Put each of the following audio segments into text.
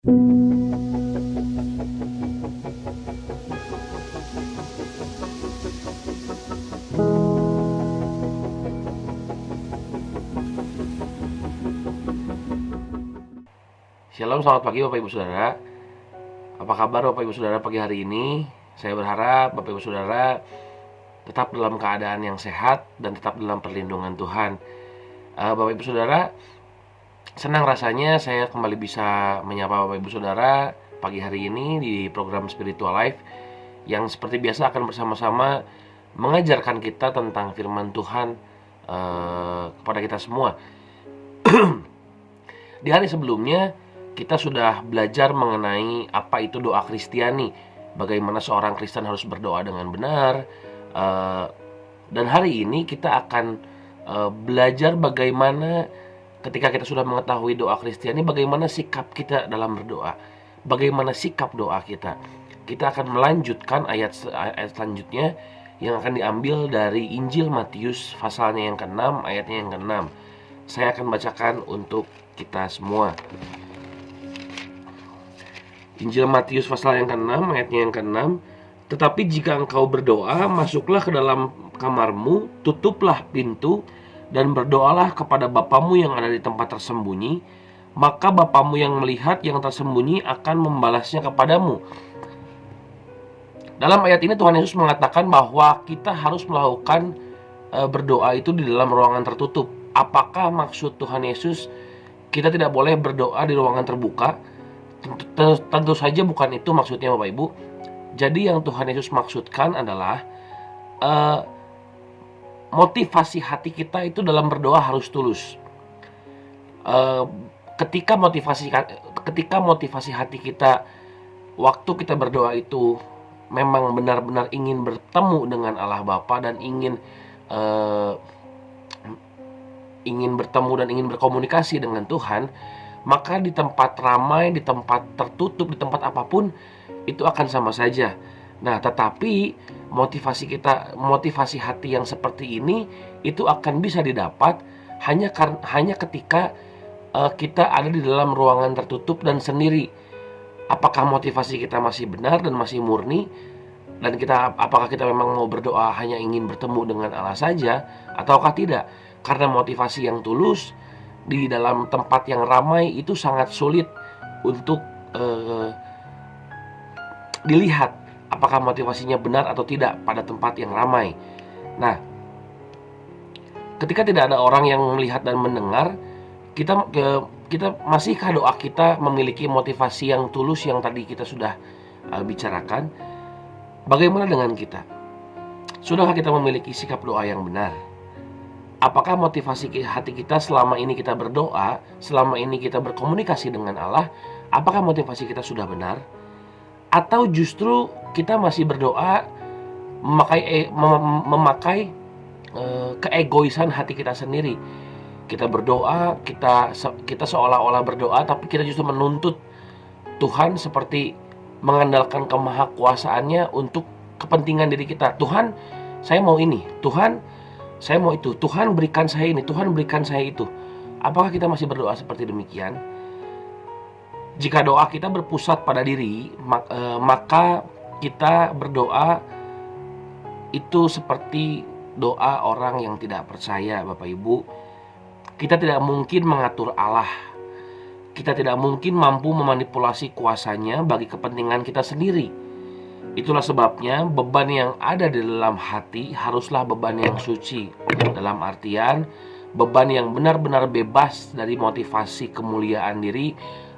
Shalom, selamat pagi Bapak Ibu Saudara. Apa kabar Bapak Ibu Saudara pagi hari ini? Saya berharap Bapak Ibu Saudara tetap dalam keadaan yang sehat dan tetap dalam perlindungan Tuhan. Bapak Ibu Saudara, senang rasanya saya kembali bisa menyapa Bapak Ibu Saudara pagi hari ini di program Spiritual Life yang seperti biasa akan bersama-sama mengajarkan kita tentang firman Tuhan kepada kita semua. Di hari sebelumnya kita sudah belajar mengenai apa itu doa Kristiani, bagaimana seorang Kristen harus berdoa dengan benar, dan hari ini kita akan belajar bagaimana ketika kita sudah mengetahui doa Kristiani, bagaimana sikap kita dalam berdoa, bagaimana sikap doa kita. Kita akan melanjutkan ayat selanjutnya yang akan diambil dari Injil Matius pasalnya yang ke-6, ayatnya yang ke-6. Saya akan bacakan untuk kita semua. Injil Matius pasal yang ke-6, ayatnya yang ke-6. Tetapi jika engkau berdoa, masuklah ke dalam kamarmu, tutuplah pintu, dan berdoalah kepada Bapamu yang ada di tempat tersembunyi. Maka Bapamu yang melihat yang tersembunyi akan membalasnya kepadamu. Dalam ayat ini Tuhan Yesus mengatakan bahwa kita harus melakukan berdoa itu di dalam ruangan tertutup. Apakah maksud Tuhan Yesus kita tidak boleh berdoa di ruangan terbuka? Tentu saja bukan itu maksudnya Bapak Ibu. Jadi yang Tuhan Yesus maksudkan adalah motivasi hati kita itu dalam berdoa harus tulus. Ketika motivasi hati kita waktu kita berdoa itu memang benar-benar ingin bertemu dengan Allah Bapa dan ingin bertemu dan ingin berkomunikasi dengan Tuhan, maka di tempat ramai, di tempat tertutup, di tempat apapun itu akan sama saja. Nah, tetapi motivasi hati yang seperti ini itu akan bisa didapat hanya ketika kita ada di dalam ruangan tertutup dan sendiri. Apakah motivasi kita masih benar dan masih murni, dan apakah kita memang mau berdoa hanya ingin bertemu dengan Allah saja ataukah tidak? Karena motivasi yang tulus di dalam tempat yang ramai itu sangat sulit untuk dilihat apakah motivasinya benar atau tidak pada tempat yang ramai. Nah, ketika tidak ada orang yang melihat dan mendengar, kita masihkah doa kita memiliki motivasi yang tulus yang tadi kita sudah bicarakan? Bagaimana dengan kita? Sudahkah kita memiliki sikap doa yang benar? Apakah motivasi hati kita selama ini kita berdoa, selama ini kita berkomunikasi dengan Allah, apakah motivasi kita sudah benar? Atau justru kita masih berdoa memakai keegoisan hati kita sendiri? Kita berdoa, kita seolah-olah berdoa, tapi kita justru menuntut Tuhan seperti mengandalkan kemahakuasaannya untuk kepentingan diri kita. Tuhan, saya mau ini. Tuhan, saya mau itu. Tuhan berikan saya ini. Tuhan berikan saya itu. Apakah kita masih berdoa seperti demikian? Jika doa kita berpusat pada diri, maka kita berdoa itu seperti doa orang yang tidak percaya, Bapak Ibu. Kita tidak mungkin mengatur Allah. Kita tidak mungkin mampu memanipulasi kuasanya bagi kepentingan kita sendiri. Itulah sebabnya beban yang ada di dalam hati haruslah beban yang suci. Dalam artian beban yang benar-benar bebas dari motivasi kemuliaan diri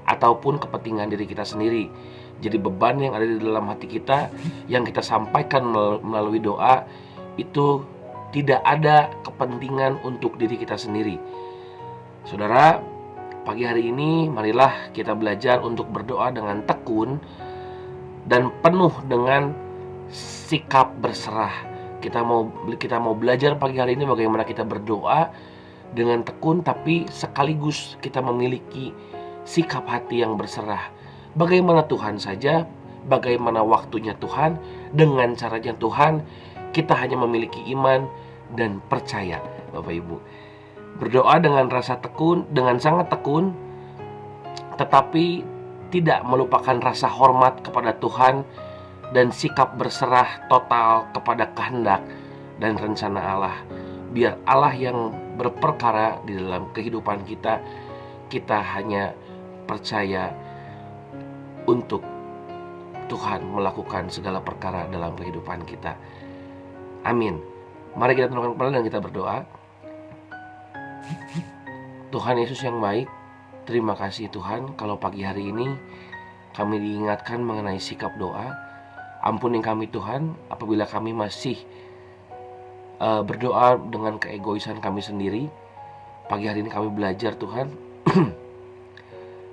ataupun kepentingan diri kita sendiri. Jadi beban yang ada di dalam hati kita yang kita sampaikan melalui doa itu tidak ada kepentingan untuk diri kita sendiri. Saudara, pagi hari ini marilah kita belajar untuk berdoa dengan tekun dan penuh dengan sikap berserah. Kita mau belajar pagi hari ini bagaimana kita berdoa dengan tekun, tapi sekaligus kita memiliki sikap hati yang berserah. Bagaimana Tuhan saja, bagaimana waktunya Tuhan, dengan caranya Tuhan, kita hanya memiliki iman dan percaya, Bapak Ibu. Berdoa dengan rasa tekun, dengan sangat tekun, tetapi tidak melupakan rasa hormat kepada Tuhan dan sikap berserah total kepada kehendak dan rencana Allah. Biar Allah yang berperkara di dalam kehidupan kita, kita hanya percaya untuk Tuhan melakukan segala perkara dalam kehidupan kita. Amin. Mari kita tundukkan kepala dan kita berdoa. Tuhan Yesus yang baik, terima kasih Tuhan kalau pagi hari ini kami diingatkan mengenai sikap doa. Ampuni kami Tuhan apabila kami masih berdoa dengan keegoisan kami sendiri. Pagi hari ini kami belajar Tuhan,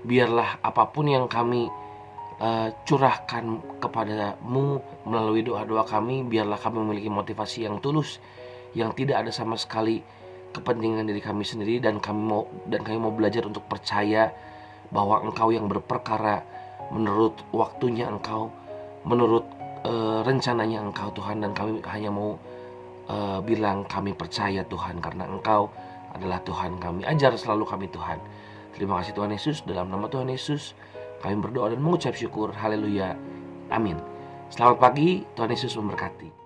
biarlah apapun yang kami curahkan kepadamu melalui doa-doa kami, biarlah kami memiliki motivasi yang tulus, yang tidak ada sama sekali kepentingan diri kami sendiri, dan kami mau belajar untuk percaya bahwa Engkau yang berperkara menurut waktunya Engkau, menurut rencananya Engkau Tuhan, dan kami hanya mau bilang kami percaya Tuhan, karena Engkau adalah Tuhan kami. Ajar selalu kami Tuhan. Terima kasih Tuhan Yesus, dalam nama Tuhan Yesus kami berdoa dan mengucap syukur. Haleluya. Amin. Selamat pagi, Tuhan Yesus memberkati.